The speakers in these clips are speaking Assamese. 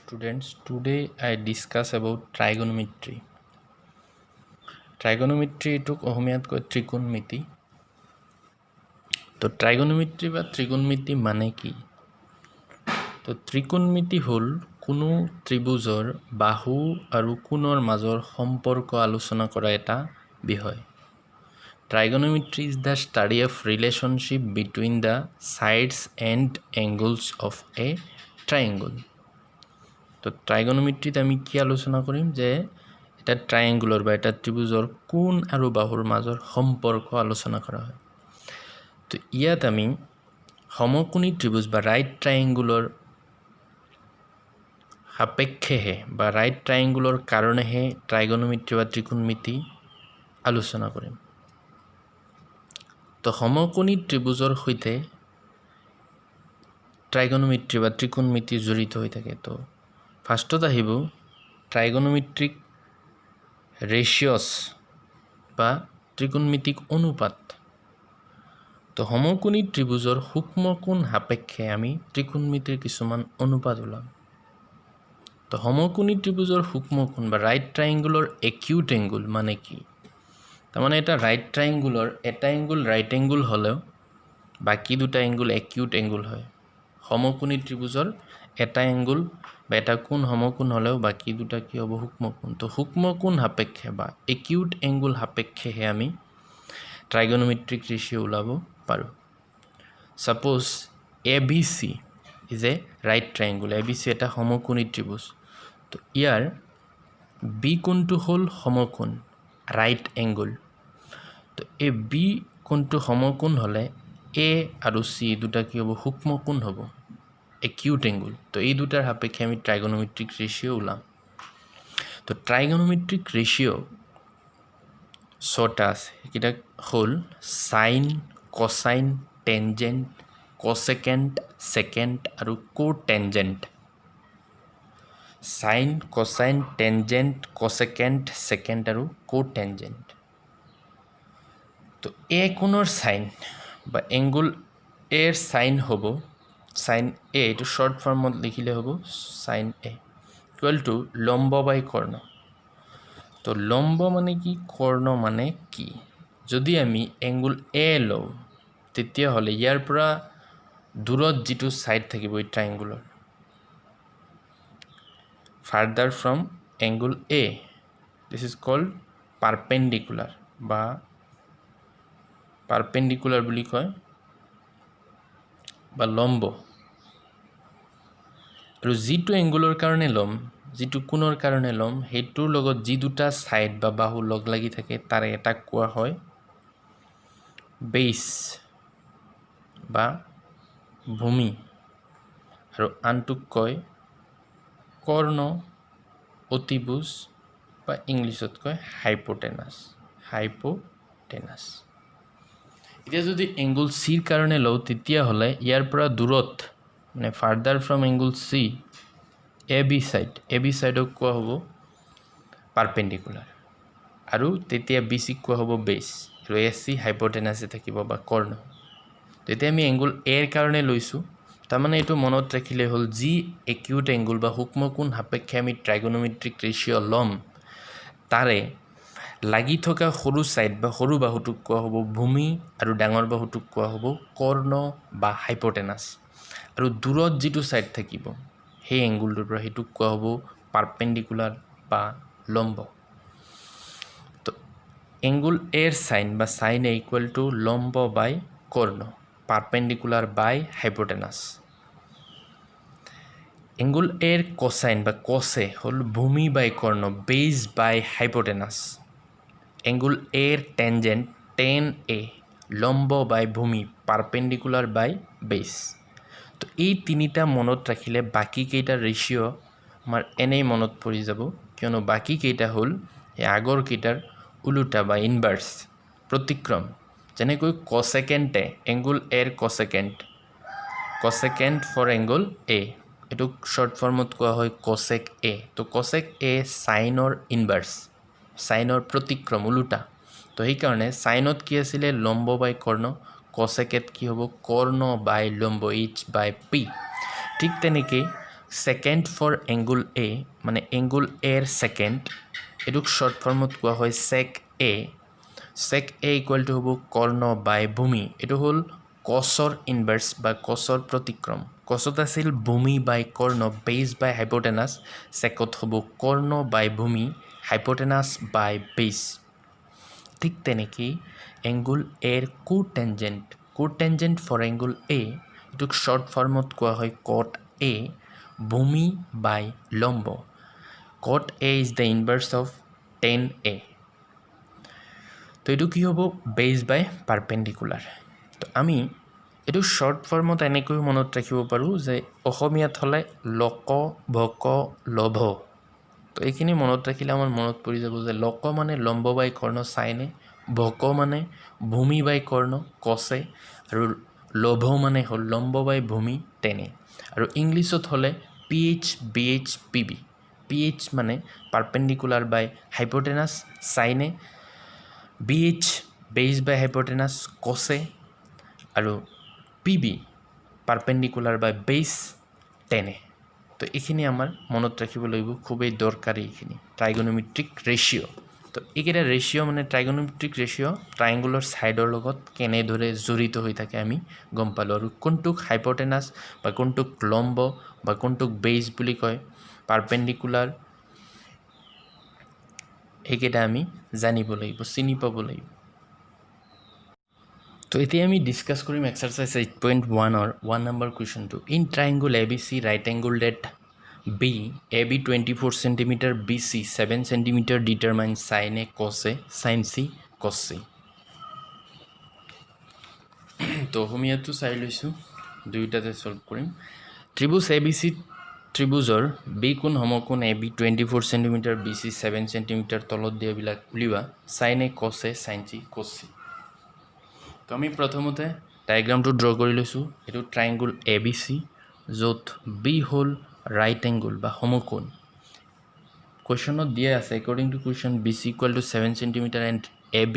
students, today I discuss about trigonometry. Trigonometry took অসমীয়াত কয় ত্ৰিকোণমিতি। তো trigonometry বা ত্ৰিকোণমিতি মানে কি? তো ত্ৰিকোণমিতি হ'ল কোনো ত্ৰিভুজৰ বাহু আৰু কোণৰ মাজৰ সম্পৰ্ক আলোচনা কৰা এটা বিষয়। Trigonometry is the study of relationship between the sides and angles of a triangle. তো ট্ৰাইগনোমেট্ৰিত আমি কি আলোচনা কৰিম যে এটা ট্ৰায়াঙ্গুলৰ বা এটা ত্ৰিভুজৰ কোণ আৰু বাহুৰ মাজৰ সম্পৰ্ক আলোচনা কৰা হয়। তো ইয়াত আমি সমকোণী ত্ৰিভুজ বা ৰাইট ট্ৰায়াঙ্গুলৰ সাপেক্ষেহে বা ৰাইট ট্ৰায়াঙ্গুলৰ কাৰণেহে ট্ৰাইগনোমেট্ৰি বা ত্ৰিকোণমিতি আলোচনা কৰিম। তো সমকোণী ত্ৰিভুজৰ সৈতে ট্ৰাইগনোমেট্ৰি বা ত্ৰিকোণমিতি জড়িত হৈ থাকে। তো ফাৰ্ষ্টত আহিব ট্ৰাইগনোমেট্ৰিক ৰেচিঅ'ছ বা ত্ৰিকোণমিতিক অনুপাত। তো সমকোণী ত্ৰিভুজৰ সূক্ষ্ম কোণ সাপেক্ষে আমি ত্ৰিকোণমিতিৰ কিছুমান অনুপাত ওলাম। তো সমকোণী ত্ৰিভুজৰ সূক্ষ্ম কোণ বা ৰাইট ট্ৰায়াঙ্গুলৰ একিউট এংগুল মানে কি? তাৰমানে এটা ৰাইট ট্ৰায়াঙ্গুলৰ এটা এংগুল ৰাইট এংগুল হ'লেও বাকী দুটা এংগুল একিউট এংগুল হয়। সমকোণী ত্ৰিভুজৰ এটা এংগুল বা এটা কোণ সমকোণ হ'লেও বাকী দুটা কি হ'ব? সূক্ষ্ম কোণ। তো সূক্ষ্ম কোণ সাপেক্ষে বা একিউট এংগুল সাপেক্ষেহে আমি ট্ৰাইগনোমেট্ৰিক ৰেচিঅ' ওলাব পাৰোঁ। Suppose ABC is a right triangle. ABC এটা সমকোণী ত্ৰিভুজ। তো ইয়াৰ বি কোণটো হ'ল সমকোণ ৰাইট এংগুল। তো এই বি কোণটো সমকোণ হ'লে এ আৰু চি দুটা কি হ'ব? সূক্ষ্ম কোণ হ'ব, একিউট এংগুল। তো এই দুটাৰ সাপেক্ষে আমি ট্ৰাইগনোমেট্ৰিক ৰেচিঅ' ওলাম। তো ট্ৰাইগনোমেট্ৰিক ৰেচিঅ' ছটা আছে। সেইকেইটা হ'ল চাইন, কচাইন, টেনজেণ্ট, কছেকেণ্ড, ছেকেণ্ড আৰু কোটেনজেণ্ট। চাইন, কচাইন, টেনজেণ্ট, কছেকেণ্ড, ছেকেণ্ড আৰু কোটেনজেণ্ট। তো এ কোণৰ চাইন বা এংগুল এৰ চাইন হ'ব চাইন এ, এইটো শ্বৰ্ট ফৰ্মত লিখিলে হ'ব চাইন এ ইকুৱেল টু লম্ব বাই কৰ্ণ। তো লম্ব মানে কি? কৰ্ণ মানে কি? যদি আমি এংগুল এ লওঁ তেতিয়াহ'লে ইয়াৰ পৰা দূৰত যিটো ছাইড থাকিব এই ট্ৰায়াঙ্গুলৰ farther from angle A, this is called perpendicular বা পাৰপেণ্ডিকুলাৰ বুলি কয় বা লম্ব। আৰু যিটো এংগুলৰ কাৰণে ল'ম, যিটো কোণৰ কাৰণে ল'ম, সেইটোৰ লগত যি দুটা ছাইড বা বাহু লগ লাগি থাকে তাৰে এটাক কোৱা হয় বেইছ বা ভূমি আৰু আনটোক কয় কৰ্ণ, অতিভুজ বা ইংলিছত কয় হাইপোটেনাছ। হাইপোটেনাছ। এতিয়া যদি এংগুল চিৰ কাৰণে লওঁ তেতিয়াহ'লে ইয়াৰ পৰা দূৰত মানে farther from angle C A B ছাইডক কোৱা হ'ব পাৰপেণ্ডিকুলাৰ আৰু তেতিয়া বি চিক কোৱা হ'ব বেইছ আৰু এ চি হাইপোটেনাছে থাকিব বা কৰ্ণ। তেতিয়া আমি এংগুল এৰ কাৰণে লৈছোঁ। তাৰমানে এইটো মনত ৰাখিলে হ'ল যি একিউট এংগুল বা সূক্ষ্ম কোণ সাপেক্ষে আমি ট্ৰাইগনোমেট্ৰিক ৰেচিঅ' ল'ম তাৰে লাগি থকা সৰু ছাইড বা সৰু বাহুটোক কোৱা হ'ব ভূমি আৰু ডাঙৰ বাহুটোক কোৱা হ'ব কৰ্ণ বা হাইপোটেনাছ। আৰু দূৰত যিটো ছাইড থাকিব সেই এংগুলটোৰ পৰা সেইটোক কোৱা হ'ব পাৰপেণ্ডিকুলাৰ বা লম্ব। তো এংগুল এৰ চাইন বা চাইন এ ইকুৱেল টু লম্ব বাই কৰ্ণ, পাৰপেণ্ডিকুলাৰ বাই হাইপোটেনাছ। এংগুল এৰ কচাইন বা কছে হ'ল ভূমি বাই কৰ্ণ, বেইছ বাই হাইপোটেনাছ। এংগুল এৰ টেনজেণ্ট টেন এ, লম্ব বাই ভূমি, পাৰপেণ্ডিকুলাৰ বাই বেইছ। তো এই তিনিটা মনত ৰাখিলে বাকীকেইটা ৰেচিঅ' আমাৰ এনেই মনত পৰি যাব, কিয়নো বাকীকেইটা হ'ল এই আগৰকেইটাৰ ওলোটা বা ইনভাৰ্ছ প্ৰতিক্ৰম। যেনেকৈ কছেকেণ্ড এ, এংগুল এৰ কছেকেণ্ড, কছেকেণ্ড ফৰ এংগুল এ, এইটোক শ্বৰ্ট ফৰ্মত কোৱা হয় কছেক এ। তো কছেক এ চাইনৰ ইনভাৰ্ছ, চাইনৰ প্ৰতিক্ৰম ওলোটা। তো সেইকাৰণে চাইনত কি আছিলে? লম্ব বাই কৰ্ণ। কছেকেত কি হ'ব? কৰ্ণ বাই লম্ব, এইচ বাই পি। ঠিক তেনেকৈ সেকেন্ড ফৰ এংগুল এ মানে এংগুল এৰ সেকেন্ড এটুক শৰ্ট ফৰ্মত কোৱা হয় sec a ইকুৱেল টু হ'ব কৰ্ণ বাই ভূমি এটো হ'ল কছৰ ইনভাৰ্স বা কছৰ প্ৰতিক্ৰম কছত আছিল ভূমি বাই কৰ্ণ বেছ বাই হাইপোটেনাছ সেকত হ'ব কৰ্ণ বাই ভূমি হাইপোটেনাছ বাই বেছ ঠিক তেনেকৈ এংগুল এৰ কোটেঞ্জেণ্ট ফৰ এংগুল এ এটুক শৰ্ট ফৰ্মত কোৱা হয় কট এ ভূমি বাই লম্ব cot A is the inverse of tan A তো এইটো কি হ'ব বেছ বাই পাৰপেণ্ডিকুলাৰ তো আমি এইটো শৰ্ট ফৰ্মত এনেকৈ মনত ৰাখিব পাৰোঁ যে অসমীয়াত হ'লে লক ভক লভ তো এইখিনি মনত ৰাখিলে আমাৰ মনত পৰি যাব যে লক মানে লম্ব বাই কৰ্ণ চাইনে ভক মানে ভূমি বাই কৰ্ণ কছে আৰু লভ মানে হ'ল লম্ব বাই ভূমি টেনে আৰু ইংলিছত হ'লে PH BH PB PH মানে পাৰপেন্ডিকুলাৰ বাই হাইপোটেনাস সাইনে BH বেস বাই হাইপোটেনাস কোসে আৰু PB পাৰপেন্ডিকুলাৰ বাই বেস টেনে তো এইখিনি আমাৰ মনত ৰাখিব লাগিব খুবেই দৰকাৰী এইখিনি ট্ৰাইগোনোমেট্ৰিক ৰেচিঅ' তো এইকেইটা ৰেচিঅ' মানে ট্ৰাইগোনোমেট্ৰিক ৰেচিঅ' ট্ৰাইংগুলাৰ ছাইডৰ লগত কেনেদৰে জড়িত হৈ থাকে আমি গম পালোঁ আৰু কোনটোক হাইপোটেনাস বা কোনটোক লম্ব বা কোনটোক বেস বুলি কয় পারপেন্ডিকুলার এইকেইটা আমি জানিব লাগিব চিনি পাব লাগিব তো এতিয়া আমি ডিসকাস কৰিম exercise 8.1 or 1 number question to in triangle ABC right angle at B AB 24 cm BC 7 cm determine sin A cos A sin C cos C তো অসমীয়াটো চাই লৈছোঁ দুইটাতে সলভ কৰিম ত্ৰিভুজ ABC ত্ৰিভুজৰ বি কোণ সমকোণ AB 24 cm BC 7 cm তলত দিয়াবিলাক উলিওৱা sin A cos A sin C cos C তো আমি প্ৰথমতে ডায়াগ্ৰামটো ড্ৰ কৰি লৈছোঁ এটো ট্ৰায়াঙ্গল ABC য'ত B হ'ল ৰাইট এংগল বা সমকোণ কোৱেশ্যনত দিয়া আছে according to question BC equal to 7 cm and AB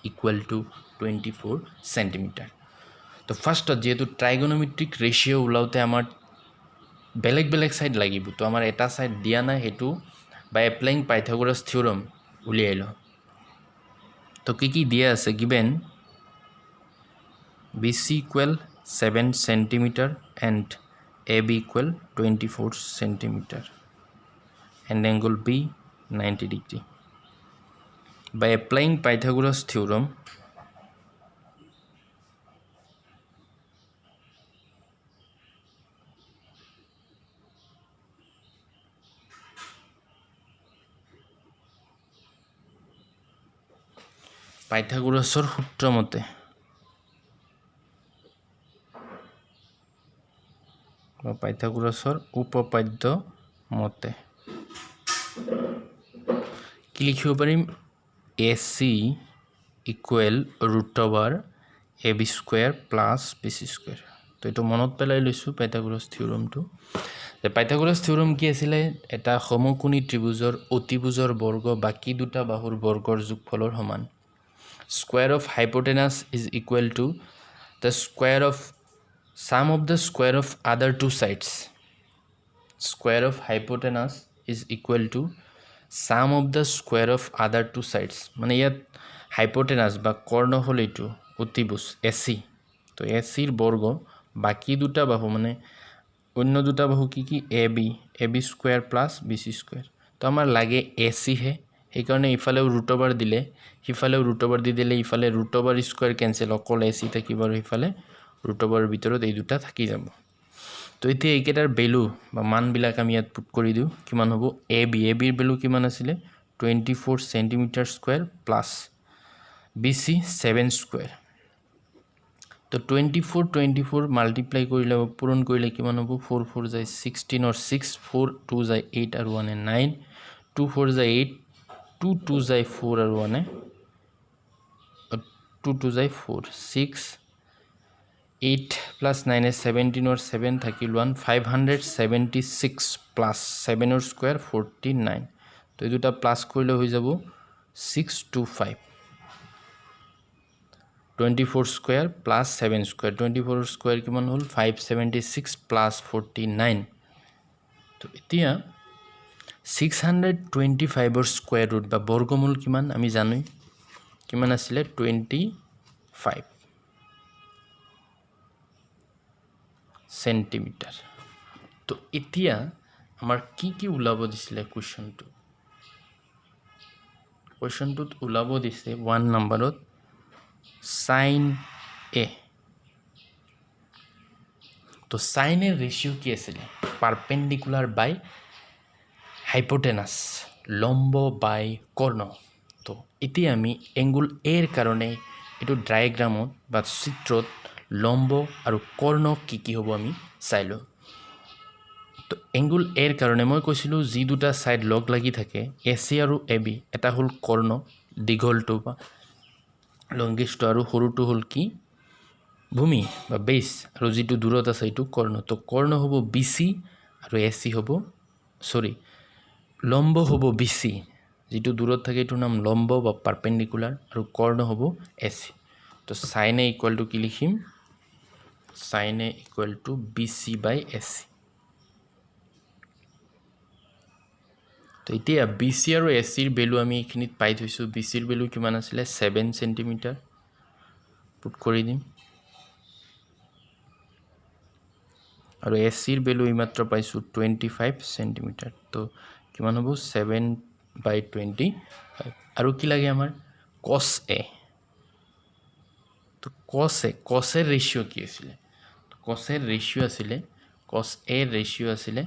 equal to 24 cm তো ফাৰ্ষ্টত যেহেতু ট্ৰাইগোনোমেট্ৰিক ৰেচিঅ' ওলাওতে আমাৰ বেলেগ সাইড লাগিব তো আমাৰ এটা সাইড দিয়া নাই হেতু বাই এপ্লাইং পাইথাগোৰাছ থিওৰাম উলিয়াই লওঁ তো কি দিয়া আছে given BC equal 7 cm and AB equal 24 cm and angle B 90 degree. By applying Pythagoras theorem, Pythagorasৰ সূত্ৰ মতে পাইথাগোৰাছৰ উপপাদ্য মতে কি লিখিব পাৰিম AC equal √AB² plus BC² তো এইটো মনত পেলাই লৈছোঁ পাইথাগোৰাছ থিওৰামটো যে পাইথাগোৰাছ থিওৰাম কি আছিলে এটা সমকোণী ত্ৰিভুজৰ অতিভুজৰ বৰ্গ বাকি দুটা বাহুৰ বৰ্গৰ যোগফলৰ সমান square of hypotenuse is equal to the square of sum of the square of other two sides square of hypotenuse is equal to sum of the square of other two sides মানে ইয়াত hypotenuse বা কৰ্ণ হল এইটো অতিভুজ AC তো AC ৰ বৰ্গ বাকি দুটা বাহু মানে অন্য দুটা বাহু কি AB² প্লাস BC² তো আমাৰ লাগে AC হে এই কাৰণে ইফালেও √over দিলে হিফালেও √over দি দিলে ইফালে √² কেনসেল অকল AC থাকিব আৰু ইফালে √over ভিতৰত এই দুটা থাকি যাব তো এতিয়া এইকেটাৰ ভ্যালু বা মানবিলাক আমি ইয়াত পুট কৰি দিও কিমান হ'ব AB ৰ ভ্যালু কিমান আছিল 24 cm² প্লাস BC 7² তো 24 মাল্টিপ্লাই কৰিলে পূৰণ কৰিলে কিমান হ'ব 4 4 যায় 16 or 6 4 2 যায় 8 আৰু 1 9 2 4 যায় 8 2 2 যায় 4 আৰু 1 2 2 যায় 4 6 8 plus 9 is 17 or 7 থাকিল 1 576 plus 7 or square 49 তো এই দুটা প্লাস কৰিলে হৈ যাব 625 24 square plus 7 square 24 square কিমান হল 576 plus 49 তো এতিয়া 625 স্কোয়ার রুট বা বর্গমূল কিমান আমি জানোই কিমান আছিলে 25 সেন্টিমিটার তো এতিয়া আমাৰ কি ওলাব দিছিলে কোৱেশ্চনটোত ওলাব দিছে 1 নম্বৰত sin a তো sin এর রেশিও কি আছিলে পারপেন্ডিকুলার বাই হাইপোটেনাস লম্ব বাই কর্ণ তো এতিয়া আমি এঙ্গুল এর কারণে এটো ডায়াগ্রামত বা চিত্ৰত লম্ব আৰু কৰ্ণ কি হ'ব আমি চাইলো তো এঙ্গুল এৰ কাৰণে মই কৈছিলো যি দুটা সাইড লগ লাগি থাকে এসি আৰু এবি এটা হল কৰ্ণ দীঘলটো বা লংগেষ্ট আৰু সৰুটো হল কি ভূমি বা বেস আৰু যিটো দূৰত আছে এইটো কৰ্ণ তো কৰ্ণ হ'ব বিসি আৰু এসি হ'ব লম্ব হ'ব বিসি যিটো দূৰত থাকে এইটোৰ নাম লম্ব বা পাৰপেন্ডিকুলাৰ আৰু কর্ণ হ'ব এসি তো sin a ইকুয়াল টু কি লিখিম sin a equal to BC by AC তো এতিয়া বিসি আৰু এসিৰ ভ্যালু আমি এখিনিত পাই থৈছো বিসিৰ ভ্যালু কিমান আছিল 7 সেন্টিমিটাৰ পুট কৰি দিম আৰু এসিৰ ভ্যালু ইমাত্ৰ পাইছো 25 সেন্টিমিটাৰ তো কিমান হ'ব 7/25 আৰু কি লাগে আমাৰ cos a তো cos এর রেশিও কি আছিল তো cos এর রেশিও আছিল cos a এর রেশিও আছিল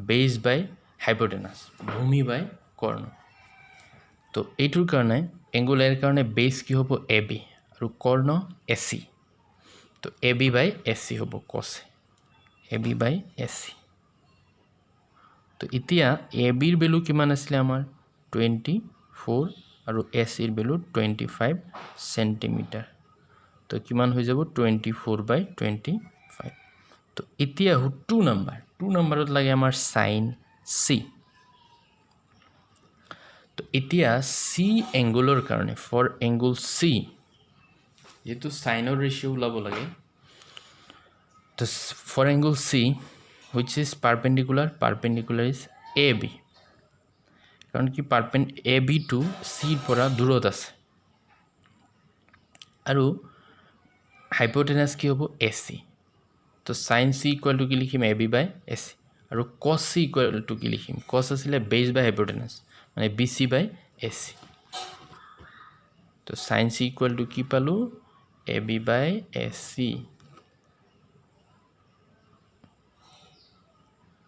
বেস বাই হাইপোটেনাস ভূমি বাই কর্ণ তো এইটোৰ কাৰণে এঙ্গুলাৰ কাৰণে বেস কি হ'ব ab আৰু কর্ণ ac তো ab বাই ac হ'ব cos ab বাই ac তো এতিয়া ab এর ভ্যালু কিমান আছিল আমাৰ 24 আৰু ac এৰ ভ্যালু 25 সেন্টিমিটাৰ তো কিমান হৈ যাব 24/25 তো এতিয়া 2 নম্বৰত লাগে আমাৰ sin c তো এতিয়া c এঙ্গুলৰ কাৰণে ফৰ এঙ্গুল c যেটো সাইনৰ ৰেশিও ওলাব লাগে তো for এঙ্গুল c which is perpendicular is ab কাৰণ কি ab to c পৰা দূৰত আছে আৰু হাইপোটেনাস কি হ'ব ac তো sin c ইকুয়াল টু কি লিখিম ab বাই ac আৰু cos c ইকুয়াল টু কি লিখিম cos আছিল বেস বাই হাইপোটেনাস মানে bc বাই ac তো sin c ইকুয়াল টু কি পালো ab বাই ac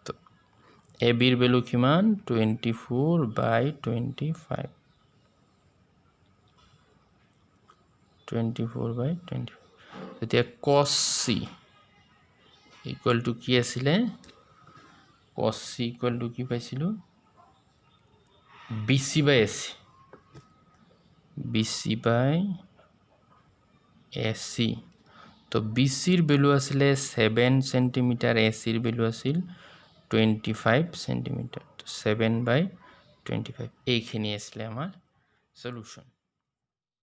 তো ab এর ভ্যালু কিমান 24/25 24/25 এতিয়া cos c ইকুয়াল টু কি আছিল cos c ইকুয়াল টু কি পাইছিলো bc বাই ac তো bc এর ভ্যালু আছিল 7 সেন্টিমিটার ac এর ভ্যালু আছিল 25 সেন্টিমিটার তো 7/25 এইখিনি আছিল আমাৰ সলিউশন